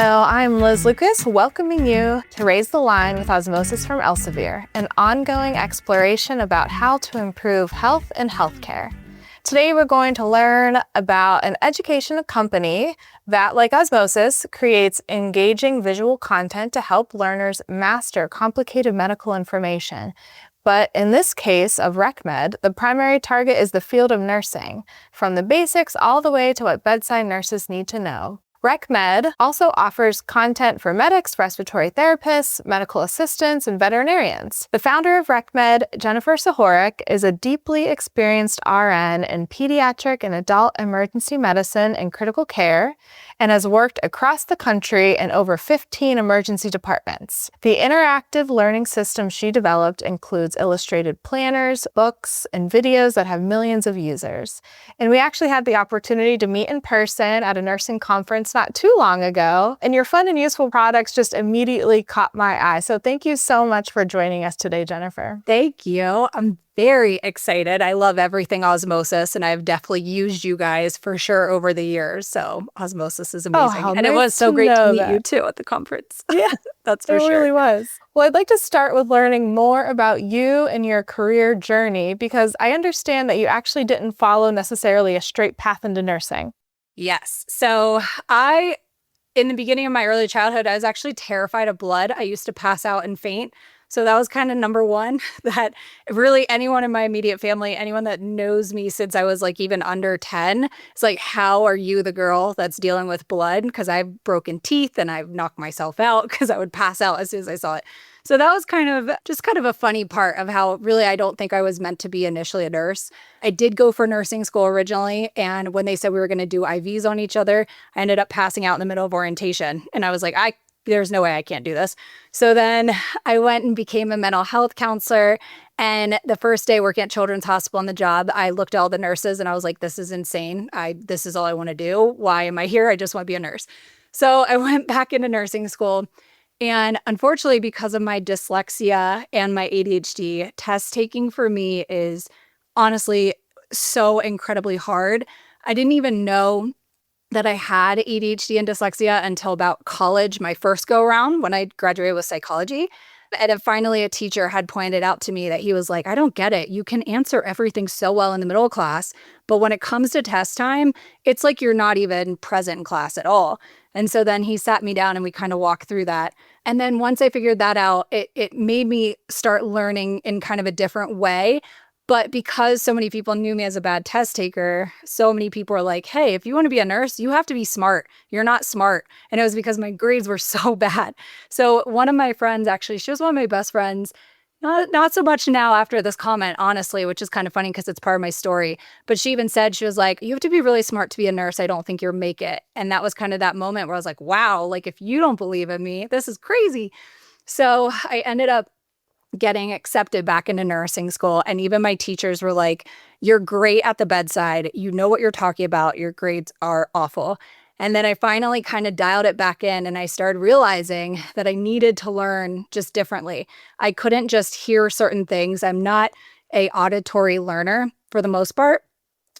Hello, I'm Liz Lucas, welcoming you to Raise the Line with Osmosis from Elsevier, an ongoing exploration about how to improve health and healthcare. Today we're going to learn about an education company that, like Osmosis, creates engaging visual content to help learners master complicated medical information. But in this case of RekMed, the primary target is the field of nursing, from the basics all the way to what bedside nurses need to know. RekMed also offers content for medics, respiratory therapists, medical assistants, and veterinarians. The founder of RekMed, Jennifer Zahourek, is a deeply experienced RN in pediatric and adult emergency medicine and critical care, and has worked across the country in over 15 emergency departments. The interactive learning system she developed includes illustrated planners, books, and videos that have millions of users. And we actually had the opportunity to meet in person at a nursing conference not too long ago, and your fun and useful products just immediately caught my eye. So thank you so much for joining us today, Jennifer. Thank you. I'm very excited. I love everything Osmosis, and I've definitely used you guys for sure over the years. So Osmosis is amazing. Oh, and it was so great to meet you too at the conference. Yeah, that's for sure. It really was. Well, I'd like to start with learning more about you and your career journey, because I understand that you actually didn't follow necessarily a straight path into nursing. Yes. So in the beginning of my early childhood, I was actually terrified of blood. I used to pass out and faint. So that was kind of number one, that really anyone in my immediate family, anyone that knows me since I was like even under 10, it's like, how are you the girl that's dealing with blood? Because I've broken teeth and I've knocked myself out because I would pass out as soon as I saw it. So that was kind of a funny part of how really I don't think I was meant to be initially a nurse. I did go for nursing school originally. And when they said we were going to do IVs on each other, I ended up passing out in the middle of orientation. And I was like, there's no way I can't do this. So then I went and became a mental health counselor. And the first day working at Children's Hospital on the job, I looked at all the nurses and I was like, this is insane. This is all I want to do. Why am I here? I just want to be a nurse. So I went back into nursing school. And unfortunately, because of my dyslexia and my ADHD, test taking for me is honestly so incredibly hard. I didn't even know that I had ADHD and dyslexia until about college, my first go around when I graduated with psychology. And then finally a teacher had pointed out to me that he was like, I don't get it. You can answer everything so well in the middle of class, but when it comes to test time, it's like you're not even present in class at all. And so then he sat me down and we kind of walked through that. And then once I figured that out, it made me start learning in kind of a different way. But because so many people knew me as a bad test taker, so many people were like, hey, if you want to be a nurse, you have to be smart. You're not smart. And it was because my grades were so bad. So one of my friends, actually, she was one of my best friends. Not so much now after this comment, honestly, which is kind of funny because it's part of my story. But she even said, she was like, you have to be really smart to be a nurse. I don't think you'll make it. And that was kind of that moment where I was like, wow, like if you don't believe in me, this is crazy. So I ended up getting accepted back into nursing school. And even my teachers were like, you're great at the bedside. You know what you're talking about. Your grades are awful. And then I finally kind of dialed it back in and I started realizing that I needed to learn just differently. I couldn't just hear certain things. I'm not an auditory learner for the most part.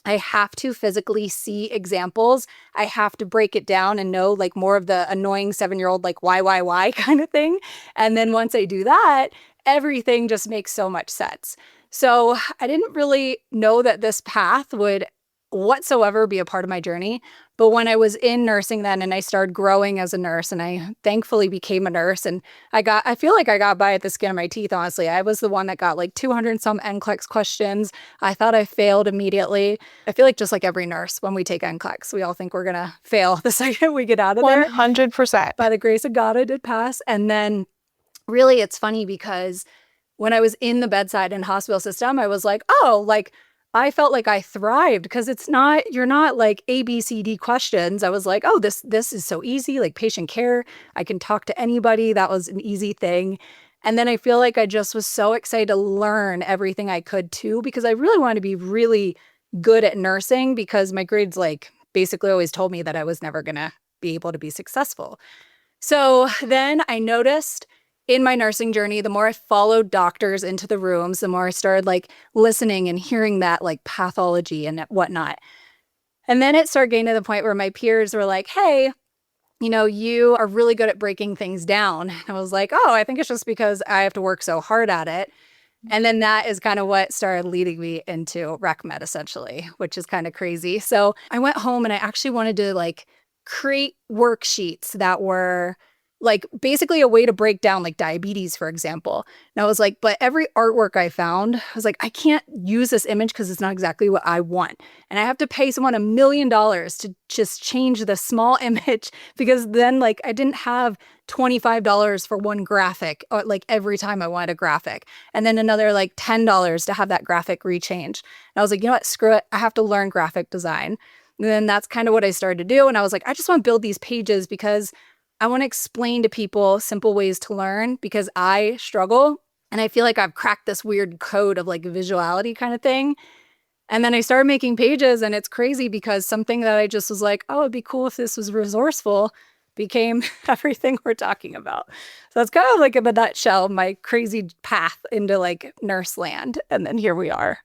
I have to physically see examples. I have to break it down and know like more of the annoying 7-year-old, like why kind of thing. And then once I do that, everything just makes so much sense. So I didn't really know that this path would whatsoever be a part of my journey. But when I was in nursing then and I started growing as a nurse and I thankfully became a nurse and I feel like I got by at the skin of my teeth, honestly. I was the one that got like 200 and some NCLEX questions. I thought I failed immediately. I feel like just like every nurse, when we take NCLEX, we all think we're going to fail the second we get out of there. 100%. By the grace of God, I did pass. And then really it's funny because when I was in the bedside and hospital system, I was like, oh, like I felt like I thrived because you're not like A, B, C, D questions. I was like, oh, this is so easy, like patient care. I can talk to anybody. That was an easy thing. And then I feel like I just was so excited to learn everything I could too, because I really wanted to be really good at nursing because my grades like basically always told me that I was never going to be able to be successful. So then I noticed in my nursing journey, the more I followed doctors into the rooms, the more I started like listening and hearing that like pathology and whatnot. And then it started getting to the point where my peers were like, hey, you are really good at breaking things down. And I was like, oh, I think it's just because I have to work so hard at it. And then that is kind of what started leading me into RekMed, essentially, which is kind of crazy. So I went home and I actually wanted to like create worksheets that were like basically a way to break down like diabetes, for example. And I was like, but every artwork I found, I was like, I can't use this image because it's not exactly what I want. And I have to pay someone $1 million to just change the small image because then like I didn't have $25 for one graphic or like every time I wanted a graphic. And then another like $10 to have that graphic rechanged. And I was like, you know what, screw it. I have to learn graphic design. And then that's kind of what I started to do. And I was like, I just want to build these pages because I want to explain to people simple ways to learn because I struggle. And I feel like I've cracked this weird code of like visuality kind of thing. And then I started making pages and it's crazy because something that I just was like, oh, it'd be cool if this was resourceful became everything we're talking about. So that's kind of like in a nutshell, my crazy path into like nurse land. And then here we are.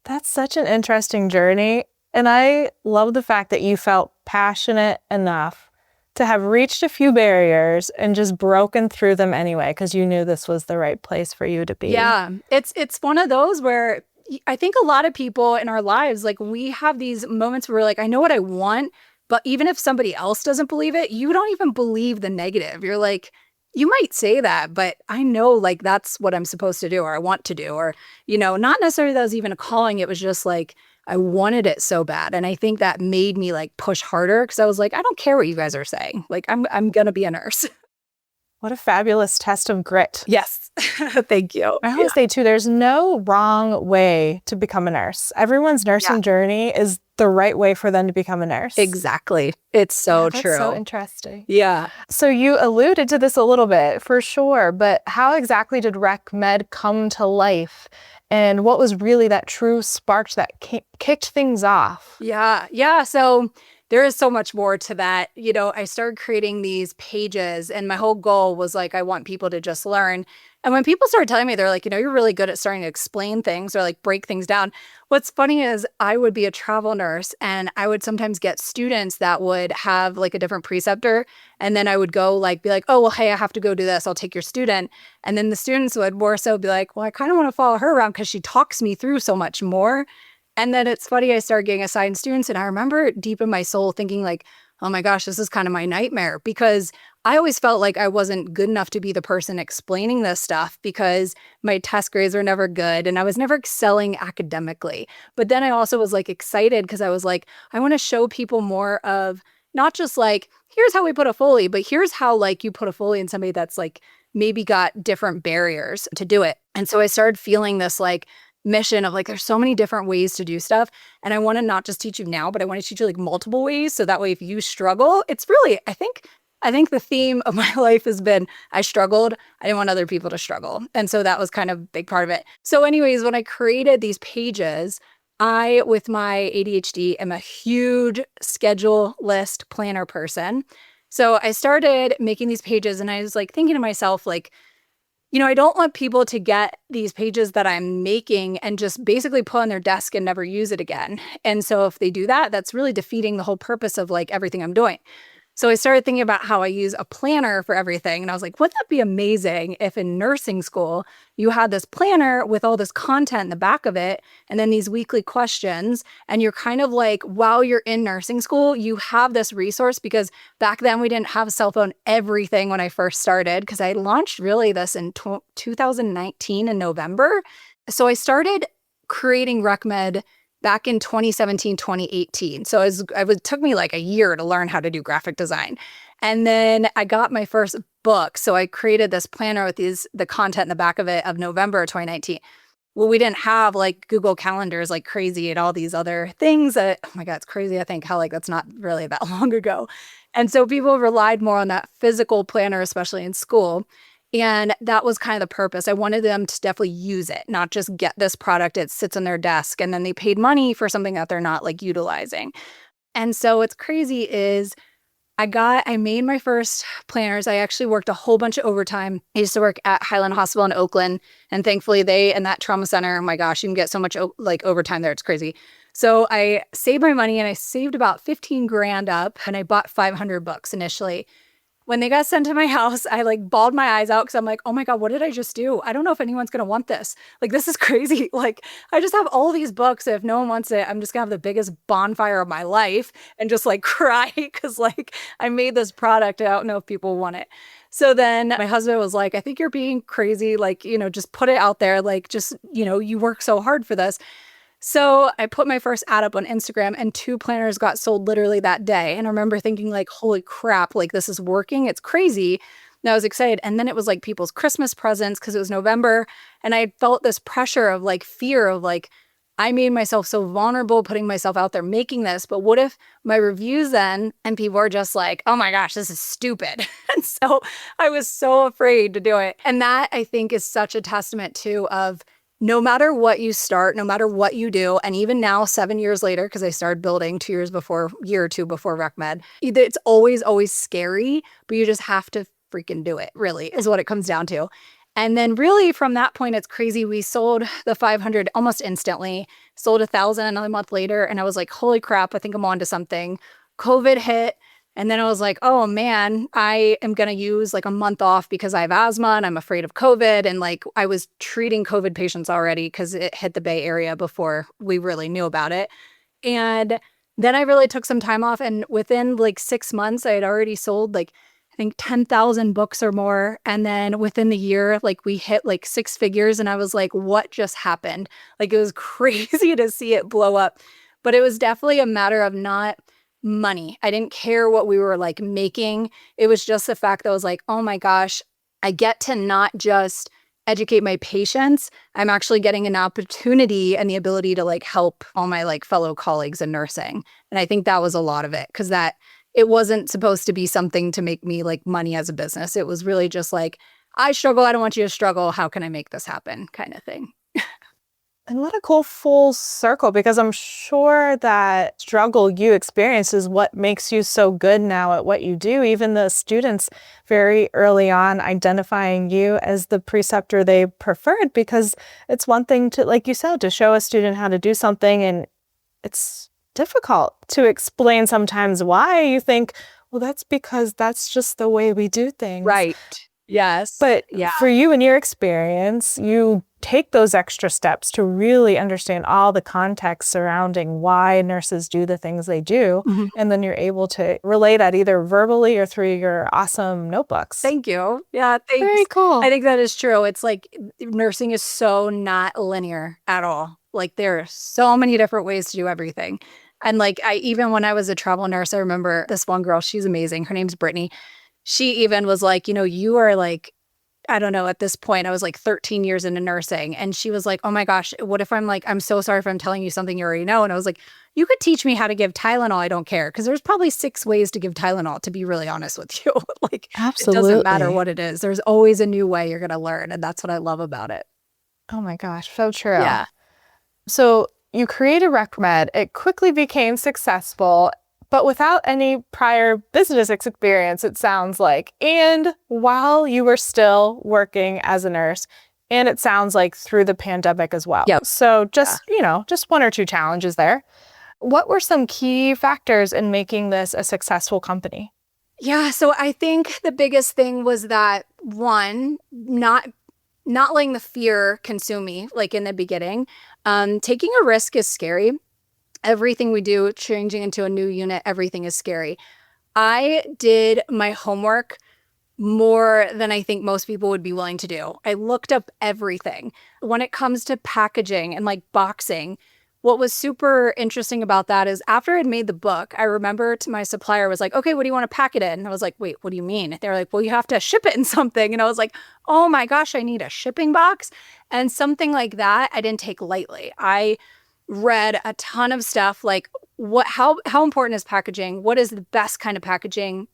That's such an interesting journey. And I love the fact that you felt passionate enough to have reached a few barriers and just broken through them anyway, because you knew this was the right place for you to be. Yeah, it's one of those where I think a lot of people in our lives, like we have these moments where we're like, I know what I want, but even if somebody else doesn't believe it, you don't even believe the negative. You're like, you might say that, but I know like that's what I'm supposed to do or I want to do, or, not necessarily that was even a calling. It was just like, I wanted it so bad. And I think that made me like push harder because I was like, I don't care what you guys are saying. Like, I'm going to be a nurse. What a fabulous test of grit. Yes. Thank you. I always say too, there's no wrong way to become a nurse. Everyone's nursing journey is the right way for them to become a nurse. Exactly. It's so true. That's so interesting. Yeah. So you alluded to this a little bit for sure, but how exactly did RekMed come to life? And what was really that true spark that kicked things off? Yeah. So there is so much more to that. I started creating these pages and my whole goal was like, I want people to just learn. And when people started telling me, they're like, you're really good at starting to explain things or like break things down. What's funny is I would be a travel nurse and I would sometimes get students that would have like a different preceptor. And then I would go like, be like, oh, well, hey, I have to go do this. I'll take your student. And then the students would more so be like, well, I kind of want to follow her around because she talks me through so much more. And then it's funny, I started getting assigned students and I remember deep in my soul thinking like, oh my gosh, this is kind of my nightmare because I always felt like I wasn't good enough to be the person explaining this stuff because my test grades were never good and I was never excelling academically. But then I also was like excited because I was like, I want to show people more of not just like, here's how we put a Foley, but here's how like you put a Foley in somebody that's like maybe got different barriers to do it. And so I started feeling this like mission of like, there's so many different ways to do stuff. And I want to not just teach you now, but I want to teach you like multiple ways. So that way, if you struggle, it's really, I think the theme of my life has been, I struggled. I didn't want other people to struggle. And so that was kind of a big part of it. So anyways, when I created these pages, I, with my ADHD, am a huge schedule list planner person. So I started making these pages and I was like thinking to myself, like, I don't want people to get these pages that I'm making and just basically put on their desk and never use it again. And so if they do that, that's really defeating the whole purpose of like everything I'm doing. So I started thinking about how I use a planner for everything. And I was like, wouldn't that be amazing if in nursing school, you had this planner with all this content in the back of it, and then these weekly questions. And you're kind of like, while you're in nursing school, you have this resource because back then we didn't have a cell phone, everything when I first started, because I launched really this in 2019 in November. So I started creating RekMed back in 2017, 2018. So it took me like a year to learn how to do graphic design. And then I got my first book. So I created this planner with the content in the back of it of November 2019. Well, we didn't have like Google calendars like crazy and all these other things that, oh my God, it's crazy. I think how like that's not really that long ago. And so people relied more on that physical planner, especially in school. And that was kind of the purpose. I wanted them to definitely use it, not just get this product. It sits on their desk and then they paid money for something that they're not like utilizing. And so what's crazy is I made my first planners. I actually worked a whole bunch of overtime. I used to work at Highland Hospital in Oakland. And thankfully and that trauma center, oh my gosh, you can get so much like overtime there. It's crazy. So I saved my money and I saved about 15 grand up and I bought 500 books initially. When they got sent to my house, I like bawled my eyes out because I'm like, oh my God, what did I just do? I don't know if anyone's going to want this. Like, this is crazy. Like, I just have all these books. If no one wants it, I'm just going to have the biggest bonfire of my life and just like cry because like I made this product. I don't know if people want it. So then my husband was like, I think you're being crazy. Like, just put it out there. Like, just, you work so hard for this. So I put my first ad up on Instagram and 2 planners got sold literally that day. And I remember thinking like, holy crap, like this is working. It's crazy. And I was excited. And then it was like people's Christmas presents because it was November. And I felt this pressure of like fear of like, I made myself so vulnerable putting myself out there making this. But what if my reviews then and people are just like, oh my gosh, this is stupid. And so I was so afraid to do it. And that I think is such a testament too of no matter what you start, no matter what you do, and even now, 7 years later, because I started building 2 years before, year or two before RekMed, it's always, always scary, but you just have to freaking do it, really, is what it comes down to. And then really from that point, it's crazy. We sold the 500 almost instantly, sold 1,000 another month later. And I was like, holy crap, I think I'm onto something. COVID hit. And then I was like, oh man, I am going to use like a month off because I have asthma and I'm afraid of COVID. And like I was treating COVID patients already because it hit the Bay Area before we really knew about it. And then I really took some time off. And within like 6 months, I had already sold like, I think 10,000 books or more. And then within the year, like we hit like 6 figures. And I was like, what just happened? Like it was crazy to see it blow up. But it was definitely a matter of not money. I didn't care what we were like making. It was just the fact that I was like, oh my gosh, I get to not just educate my patients. I'm actually getting an opportunity and the ability to like help all my like fellow colleagues in nursing. And I think that was a lot of it because that it wasn't supposed to be something to make me like money as a business. It was really just like, I struggle. I don't want you to struggle. How can I make this happen? Kind of thing. And what a cool full circle, because I'm sure that struggle you experienced is what makes you so good now at what you do. Even the students very early on identifying you as the preceptor they preferred, because it's one thing to, like you said, to show a student how to do something, and it's difficult to explain sometimes why. You think, well, that's because that's just the way we do things. Right. Yes. But for you and your experience, you take those extra steps to really understand all the context surrounding why nurses do the things they do. Mm-hmm. And then you're able to relay that either verbally or through your awesome notebooks. Thank you. Yeah, thanks. Very cool. I think that is true. It's like nursing is so not linear at all. Like there are so many different ways to do everything. And like even when I was a travel nurse, I remember this one girl, she's amazing. Her name's Brittany. She even was like, you are like, I don't know, at this point, I was like 13 years into nursing. And she was like, oh my gosh, what if I'm like, I'm so sorry if I'm telling you something you already know. And I was like, you could teach me how to give Tylenol. I don't care. Because there's probably 6 ways to give Tylenol, to be really honest with you. Like, absolutely. It doesn't matter what it is. There's always a new way you're going to learn. And that's what I love about it. Oh my gosh, so true. Yeah. So you created RekMed. It quickly became successful, but without any prior business experience, it sounds like. And while you were still working as a nurse, and it sounds like through the pandemic as well. Yep. So just 1 or 2 challenges there. What were some key factors in making this a successful company? Yeah, so I think the biggest thing was that, one, not letting the fear consume me, like in the beginning. Taking a risk is scary. Everything we do, changing into a new unit, everything is scary. I did my homework more than I think most people would be willing to do. I looked up everything. When it comes to packaging and like boxing, what was super interesting about that is after I'd made the book, I remember my supplier was like, okay, what do you want to pack it in? And I was like, wait, what do you mean? They were like, well, you have to ship it in something. And I was like, oh my gosh, I need a shipping box. And something like that, I didn't take lightly. I read a ton of stuff like how important is packaging? What is the best kind of packaging?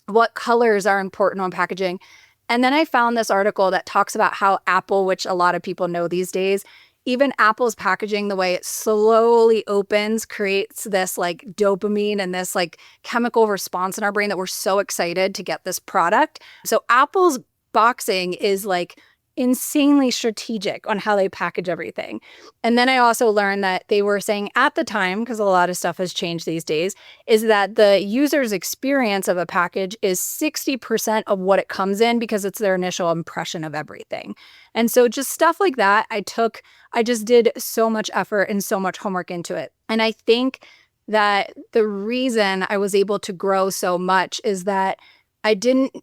What colors are important on packaging? And then I found this article that talks about how Apple, which a lot of people know these days, even Apple's packaging, the way it slowly opens, creates this like dopamine and this like chemical response in our brain that we're so excited to get this product. So Apple's boxing is like insanely strategic on how they package everything. And then I also learned that they were saying at the time, because a lot of stuff has changed these days, is that the user's experience of a package is 60% of what it comes in because it's their initial impression of everything. And so just stuff like that, I just did so much effort and so much homework into it. And I think that the reason I was able to grow so much is that I didn't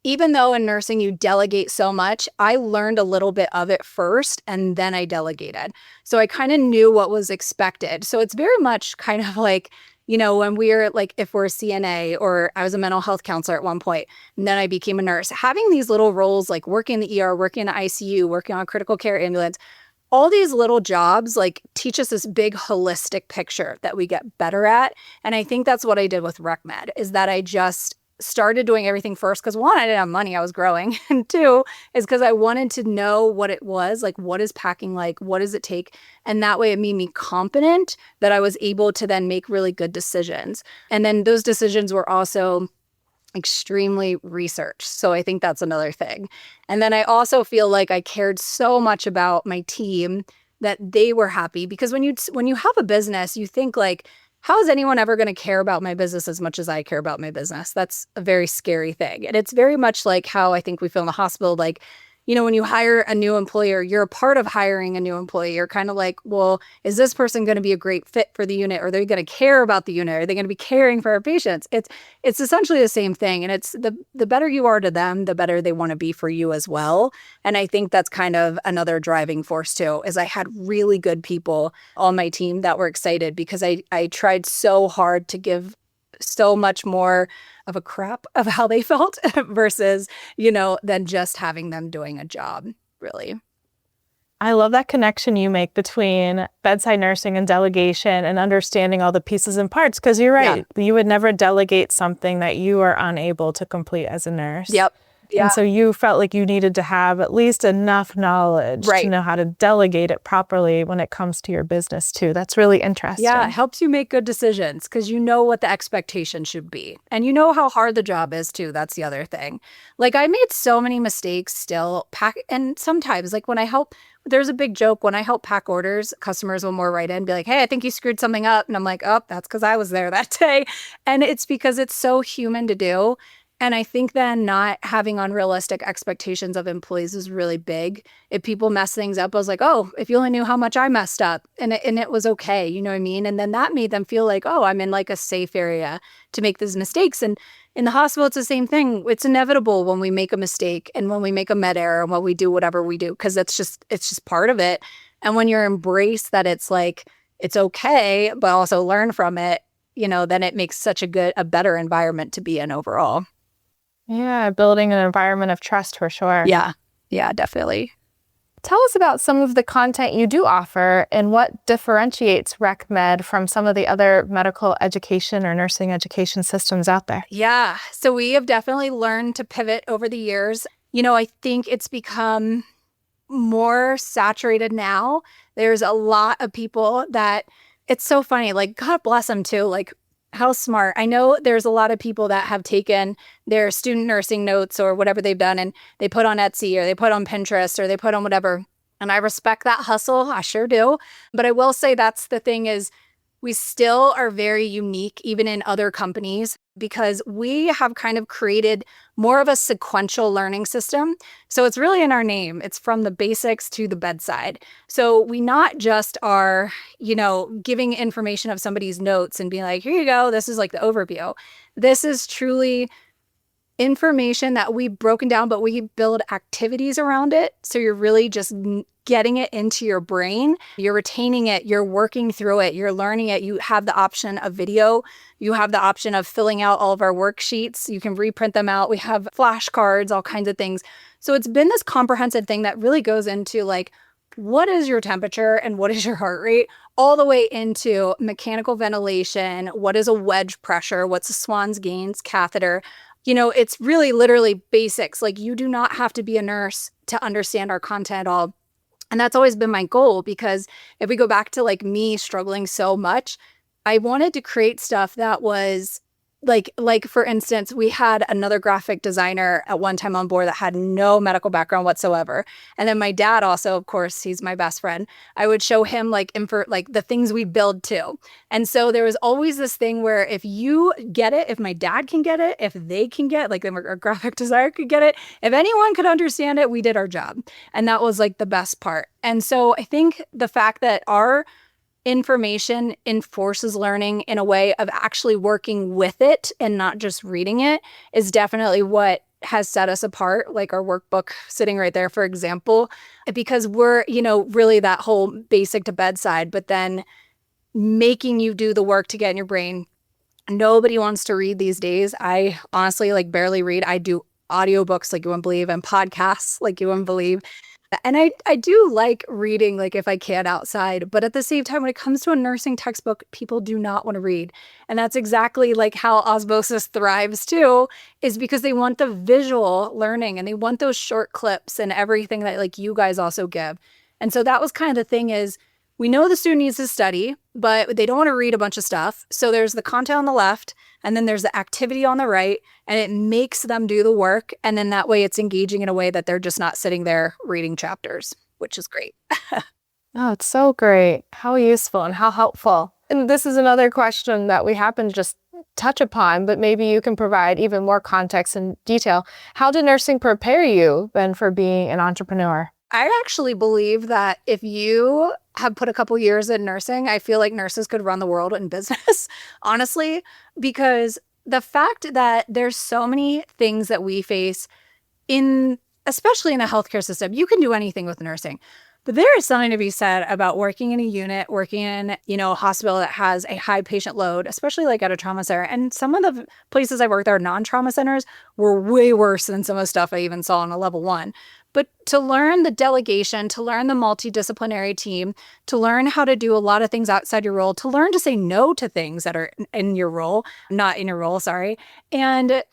even though in nursing you delegate so much, I learned a little bit of it first and then I delegated. So I kind of knew what was expected. So it's very much kind of like, when we're if we're a CNA, or I was a mental health counselor at one point, and then I became a nurse, having these little roles like working in the ER, working in the ICU, working on critical care ambulance, all these little jobs teach us this big holistic picture that we get better at. And I think that's what I did with RekMed, is that I just started doing everything first because one, I didn't have money, I was growing. And two, is because I wanted to know what it was, what is packing like, what does it take? And that way it made me confident that I was able to then make really good decisions. And then those decisions were also extremely researched. So I think that's another thing. And then I also feel like I cared so much about my team that they were happy, because when you have a business, you think how is anyone ever going to care about my business as much as I care about my business? That's a very scary thing. And it's very much like how I think we feel in the hospital. When you hire a new employer, you're a part of hiring a new employee. You're kind of well, is this person going to be a great fit for the unit? Are they going to care about the unit? Are they going to be caring for our patients? It's essentially the same thing. And it's the better you are to them, the better they want to be for you as well. And I think that's kind of another driving force too, is I had really good people on my team that were excited because I tried so hard to give so much more of a crap of how they felt versus, than just having them doing a job, really. I love that connection you make between bedside nursing and delegation and understanding all the pieces and parts, because you're right. Yeah. You would never delegate something that you are unable to complete as a nurse. Yep. Yeah. And so you felt like you needed to have at least enough knowledge to know how to delegate it properly when it comes to your business too. That's really interesting. Yeah, it helps you make good decisions because you know what the expectation should be. And you know how hard the job is too. That's the other thing. I made so many mistakes still and sometimes when I help, there's a big joke when I help pack orders, customers will more write in and be like, hey, I think you screwed something up. And I'm like, oh, that's because I was there that day. And it's because it's so human to do. And I think then not having unrealistic expectations of employees is really big. If people mess things up, I was like, oh, if you only knew how much I messed up, and it was okay, you know what I mean? And then that made them feel like, oh, I'm in a safe area to make these mistakes. And in the hospital, it's the same thing. It's inevitable when we make a mistake and when we make a med error and when we do whatever we do, because it's just part of it. And when you're embraced that it's it's okay, but also learn from it, then it makes such a better environment to be in overall. Yeah, building an environment of trust for sure. Yeah, definitely. Tell us about some of the content you do offer and what differentiates RekMed from some of the other medical education or nursing education systems out there. Yeah, so we have definitely learned to pivot over the years. I think it's become more saturated now. There's a lot of people that, it's so funny, God bless them too, how smart. I know there's a lot of people that have taken their student nursing notes or whatever they've done and they put on Etsy or they put on Pinterest or they put on whatever. And I respect that hustle. I sure do. But I will say that's the thing is we still are very unique even in other companies because we have kind of created more of a sequential learning system. So it's really in our name. It's from the basics to the bedside. So we not just are, giving information of somebody's notes and being like, here you go, this is the overview. This is truly information that we've broken down, but we build activities around it. So you're really just getting it into your brain. You're retaining it. You're working through it. You're learning it. You have the option of video. You have the option of filling out all of our worksheets. You can reprint them out. We have flashcards, all kinds of things. So it's been this comprehensive thing that really goes into what is your temperature and what is your heart rate, all the way into mechanical ventilation. What is a wedge pressure? What's a Swan's gains catheter? It's really literally basics. You do not have to be a nurse to understand our content at all. And that's always been my goal because if we go back to me struggling so much, I wanted to create stuff that was like for instance, we had another graphic designer at one time on board that had no medical background whatsoever. And then my dad also, of course, he's my best friend. I would show him like the things we build too. And so there was always this thing where if you get it, if my dad can get it, if they can get like our graphic designer could get it, if anyone could understand it, we did our job. And that was like the best part. And so I think the fact that our information enforces learning in a way of actually working with it and not just reading it is definitely what has set us apart, like our workbook sitting right there, for example, because we're, really that whole basic to bedside, but then making you do the work to get in your brain. Nobody wants to read these days. I honestly like barely read. I do audiobooks like you wouldn't believe and podcasts like you wouldn't believe. And I do like reading, like if I can outside, but at the same time, when it comes to a nursing textbook, people do not want to read. And that's exactly like how Osmosis thrives too, is because they want the visual learning and they want those short clips and everything that like you guys also give. And so that was kind of the thing is, we know the student needs to study, but they don't want to read a bunch of stuff. So there's the content on the left, and then there's the activity on the right, and it makes them do the work. And then that way it's engaging in a way that they're just not sitting there reading chapters, which is great. Oh, it's so great. How useful and how helpful. And this is another question that we happen to just touch upon, but maybe you can provide even more context and detail. How did nursing prepare you then for being an entrepreneur? I actually believe that if you have put a couple years in nursing, I feel like nurses could run the world in business, honestly, because the fact that there's so many things that we face especially in the healthcare system, you can do anything with nursing. But there is something to be said about working in a unit, working in, a hospital that has a high patient load, especially like at a trauma center. And some of the places I worked at, non-trauma centers, were way worse than some of the stuff I even saw on a level 1. But to learn the delegation, to learn the multidisciplinary team, to learn how to do a lot of things outside your role, to learn to say no to things that are in your role, not in your role, sorry. And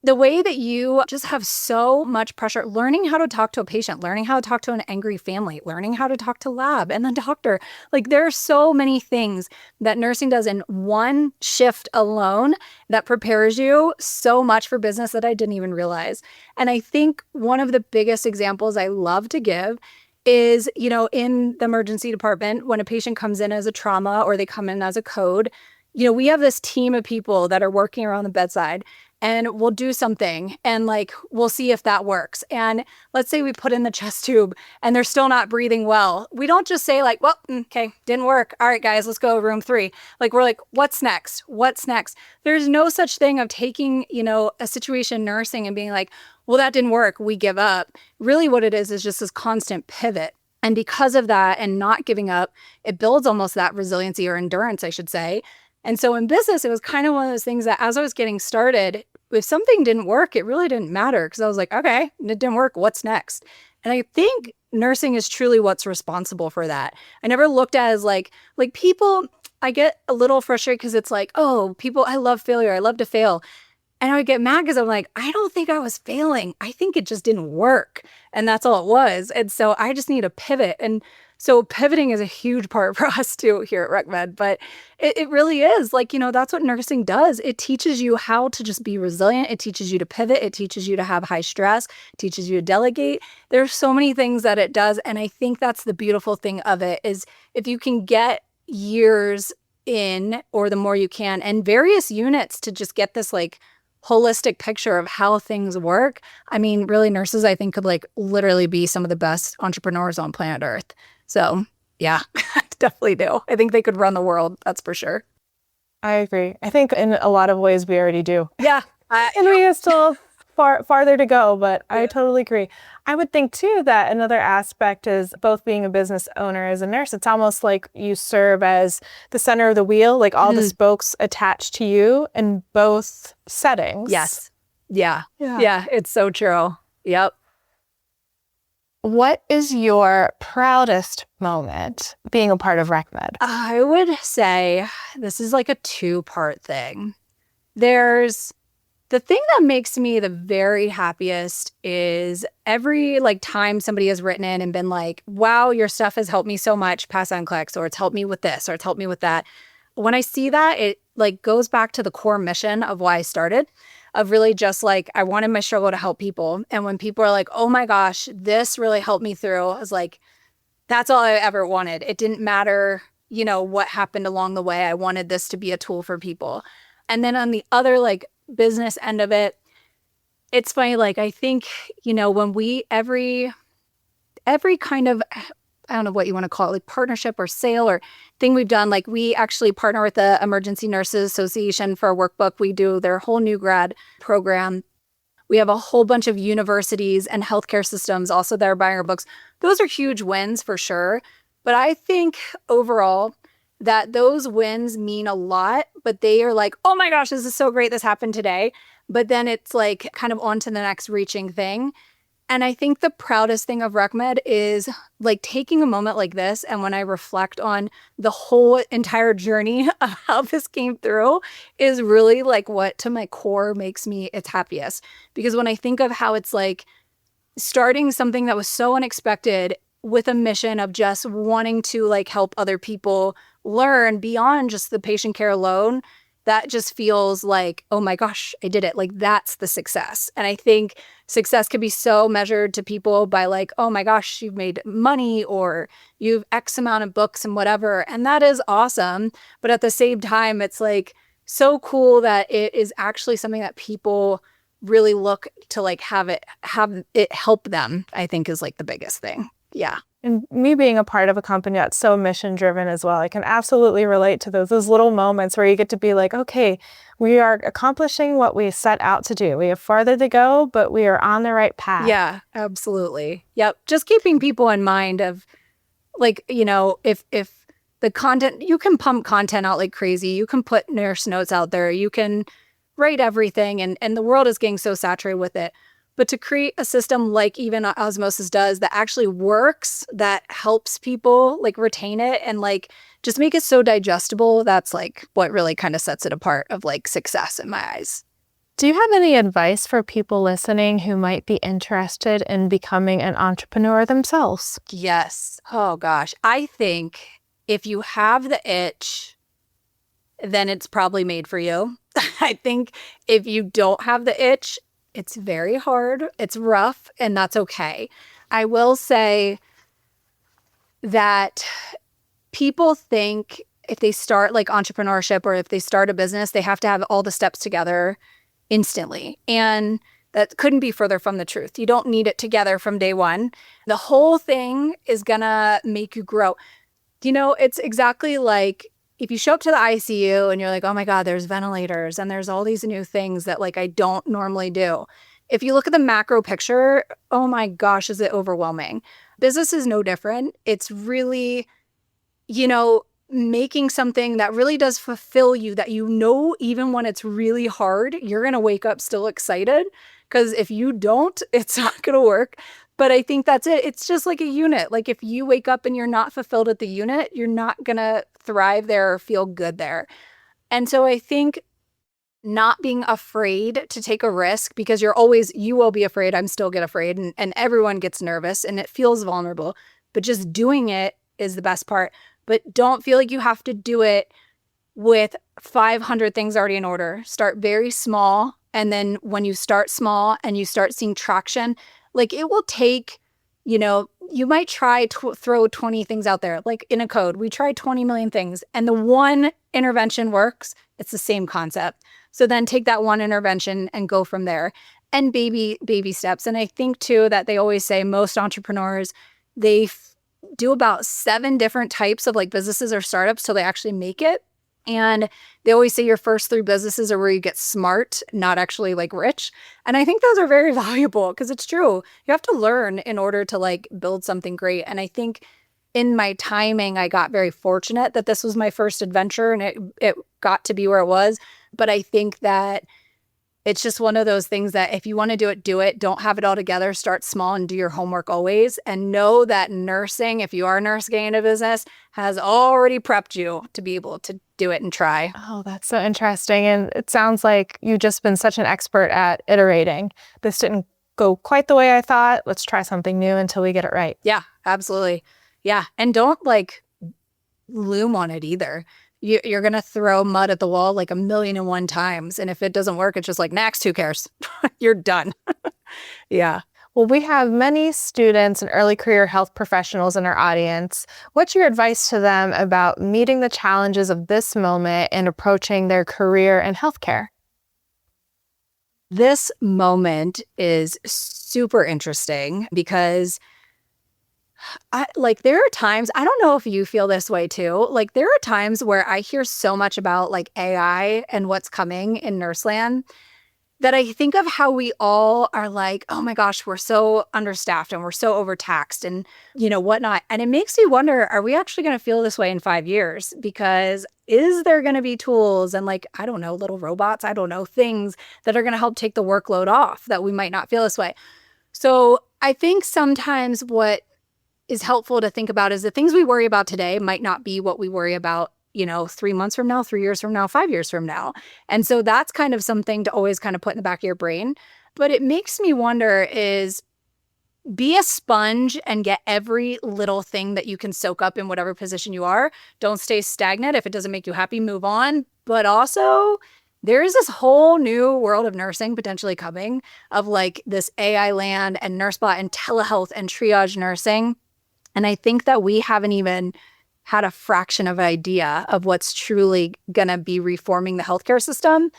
the way that you just have so much pressure, learning how to talk to a patient, learning how to talk to an angry family, learning how to talk to lab and the doctor. Like there are so many things that nursing does in one shift alone that prepares you so much for business that I didn't even realize. And I think one of the biggest examples I love to give is, in the emergency department, when a patient comes in as a trauma or they come in as a code, we have this team of people that are working around the bedside. And we'll do something and like, we'll see if that works. And let's say we put in the chest tube and they're still not breathing well. We don't just say like, well, okay, didn't work. All right, guys, let's go room 3. Like, we're like, what's next? What's next? There's no such thing of taking, a situation nursing and being like, well, that didn't work. We give up. Really what it is just this constant pivot. And because of that and not giving up, it builds almost that resiliency or endurance, I should say. And so in business, it was kind of one of those things that as I was getting started, if something didn't work, it really didn't matter because I was like, okay, it didn't work. What's next? And I think nursing is truly what's responsible for that. I never looked at it as like people, I get a little frustrated because it's like, oh, people, I love failure. I love to fail. And I would get mad because I'm like, I don't think I was failing. I think it just didn't work. And that's all it was. And so I just need to pivot. And so pivoting is a huge part for us too here at RekMed. But it really is like, that's what nursing does. It teaches you how to just be resilient. It teaches you to pivot. It teaches you to have high stress. It teaches you to delegate. There's so many things that it does. And I think that's the beautiful thing of it is if you can get years in, or the more you can, and various units to just get this like holistic picture of how things work. I mean, really nurses, I think could like literally be some of the best entrepreneurs on planet Earth. So yeah, definitely do. I think they could run the world. That's for sure. I agree. I think in a lot of ways we already do. Yeah. And we are still farther to go, but yeah. I totally agree. I would think too that another aspect is both being a business owner as a nurse. It's almost like you serve as the center of the wheel, like all the spokes attached to you in both settings. Yes. Yeah. It's so true. Yep. What is your proudest moment being a part of RekMed? I would say this is like a 2-part thing. There's the thing that makes me the very happiest is every like time somebody has written in and been like, wow, your stuff has helped me so much, pass on clicks, or it's helped me with this, or it's helped me with that. When I see that, it like goes back to the core mission of why I started, of really just like, I wanted my struggle to help people. And when people are like, oh my gosh, this really helped me through, I was like, that's all I ever wanted. It didn't matter, what happened along the way. I wanted this to be a tool for people. And then on the other like business end of it, it's funny, like I think, when we every kind of, I don't know what you want to call it, like partnership or sale or thing we've done, like we actually partner with the Emergency Nurses Association for a workbook. We do their whole new grad program. We have a whole bunch of universities and healthcare systems also that are buying our books. Those are huge wins for sure. But I think overall that those wins mean a lot, but they are like, oh my gosh, this is so great. This happened today. But then it's like kind of on to the next reaching thing. And I think the proudest thing of RekMed is like taking a moment like this. And when I reflect on the whole entire journey of how this came through is really like what to my core makes me its happiest. Because when I think of how it's like starting something that was so unexpected with a mission of just wanting to like help other people learn beyond just the patient care alone, that just feels like, oh my gosh, I did it. Like that's the success. And I think success can be so measured to people by like, oh my gosh, you've made money or you've X amount of books and whatever. And that is awesome. But at the same time, it's like so cool that it is actually something that people really look to like have it help them, I think is like the biggest thing. Yeah. And me being a part of a company that's so mission driven as well, I can absolutely relate to those little moments where you get to be like, okay, we are accomplishing what we set out to do. We have farther to go, but we are on the right path. Yeah, absolutely. Yep. Just keeping people in mind of like, if the content, you can pump content out like crazy. You can put nurse notes out there. You can write everything. And the world is getting so saturated with it. But to create a system like even Osmosis does that actually works, that helps people like retain it and like just make it so digestible, that's like what really kind of sets it apart of like success in my eyes. Do you have any advice for people listening who might be interested in becoming an entrepreneur themselves? Yes. Oh gosh. I think if you have the itch, then it's probably made for you. I think if you don't have the itch, it's very hard, it's rough, and that's okay. I will say that people think if they start like entrepreneurship or if they start a business, they have to have all the steps together instantly. And that couldn't be further from the truth. You don't need it together from day one. The whole thing is gonna make you grow. It's exactly like if you show up to the ICU and you're like, oh my God, there's ventilators and there's all these new things that like I don't normally do. If you look at the macro picture, oh my gosh, is it overwhelming? Business is no different. It's really, making something that really does fulfill you, that even when it's really hard, you're going to wake up still excited. Because if you don't, it's not going to work. But I think that's it. It's just like a unit. Like if you wake up and you're not fulfilled at the unit, you're not going to thrive there or feel good there. And so I think not being afraid to take a risk, because you will be afraid. I'm still get afraid and everyone gets nervous and it feels vulnerable, but just doing it is the best part. But don't feel like you have to do it with 500 things already in order. Start very small. And then when you start small and you start seeing traction, like it will take, you might try to throw 20 things out there. Like in a code, we try 20 million things and the one intervention works. It's the same concept. So then take that one intervention and go from there, and baby steps. And I think too that they always say most entrepreneurs, they do about 7 different types of like businesses or startups till they actually make it. And they always say your first 3 businesses are where you get smart, not actually like rich. And I think those are very valuable because it's true. You have to learn in order to like build something great. And I think in my timing, I got very fortunate that this was my first adventure and it got to be where it was. But I think that it's just one of those things that if you want to do it, do it. Don't have it all together. Start small and do your homework always. And know that nursing, if you are a nurse getting into business, has already prepped you to be able to do it and try. Oh, that's so interesting. And it sounds like you've just been such an expert at iterating. This didn't go quite the way I thought. Let's try something new until we get it right. Yeah, absolutely. Yeah. And don't like loom on it either. You're going to throw mud at the wall like 1,000,001 times. And if it doesn't work, it's just like, next, who cares? You're done. Yeah. Well, we have many students and early career health professionals in our audience. What's your advice to them about meeting the challenges of this moment and approaching their career in healthcare? This moment is super interesting because there are times, I don't know if you feel this way too. Like there are times where I hear so much about like AI and what's coming in Nurseland that I think of how we all are like, oh my gosh, we're so understaffed and we're so overtaxed and, whatnot. And it makes me wonder, are we actually going to feel this way in 5 years? Because is there going to be tools and I don't know, little robots, I don't know, things that are going to help take the workload off that we might not feel this way? So I think sometimes what is helpful to think about is the things we worry about today might not be what we worry about 3 months from now, 3 years from now, 5 years from now. And so that's kind of something to always kind of put in the back of your brain. But it makes me wonder is be a sponge and get every little thing that you can soak up in whatever position you are. Don't stay stagnant. If it doesn't make you happy, move on. But also, there is this whole new world of nursing potentially coming of this AI land and NurseBot and telehealth and triage nursing. And I think that we haven't even had a fraction of an idea of what's truly going to be reforming the healthcare system.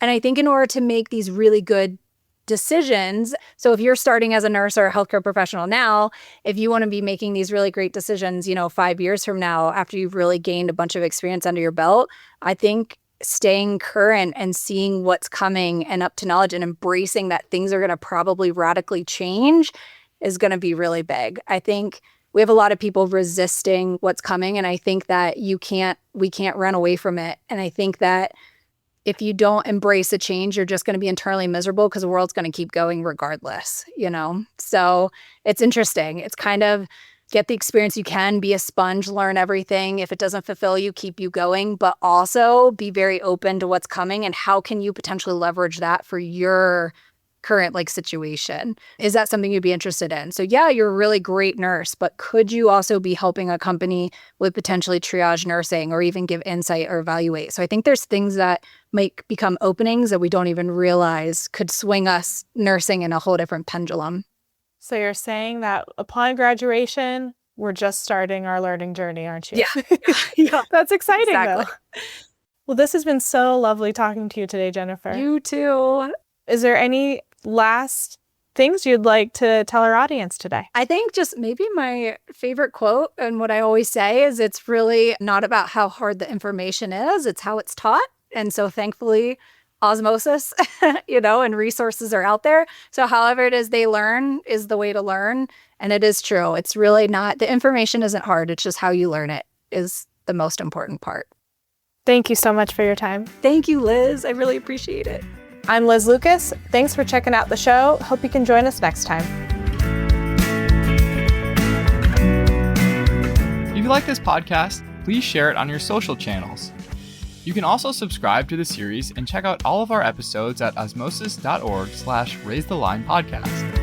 And I think in order to make these really good decisions, so if you're starting as a nurse or a healthcare professional now, if you want to be making these really great decisions, 5 years from now, after you've really gained a bunch of experience under your belt, I think staying current and seeing what's coming and up to knowledge and embracing that things are going to probably radically change is going to be really big. I think we have a lot of people resisting what's coming. And I think that we can't run away from it. And I think that if you don't embrace a change, you're just going to be internally miserable because the world's going to keep going regardless, So it's interesting. It's kind of get the experience you can, be a sponge, learn everything. If it doesn't fulfill you, keep you going, but also be very open to what's coming and how can you potentially leverage that for your current situation. Is that something you'd be interested in? So yeah, you're a really great nurse, but could you also be helping a company with potentially triage nursing or even give insight or evaluate? So I think there's things that might become openings that we don't even realize could swing us nursing in a whole different pendulum. So you're saying that upon graduation, we're just starting our learning journey, aren't you? Yeah. That's exciting Exactly. though. Well, this has been so lovely talking to you today, Jennifer. You too. Is there any last things you'd like to tell our audience today? I think just maybe my favorite quote and what I always say is it's really not about how hard the information is, it's how it's taught. And so thankfully, Osmosis, and resources are out there. So however it is they learn is the way to learn. And it is true. It's really not, the information isn't hard. It's just how you learn it is the most important part. Thank you so much for your time. Thank you, Liz. I really appreciate it. I'm Liz Lucas. Thanks for checking out the show. Hope you can join us next time. If you like this podcast, please share it on your social channels. You can also subscribe to the series and check out all of our episodes at osmosis.org/raisetheline podcast.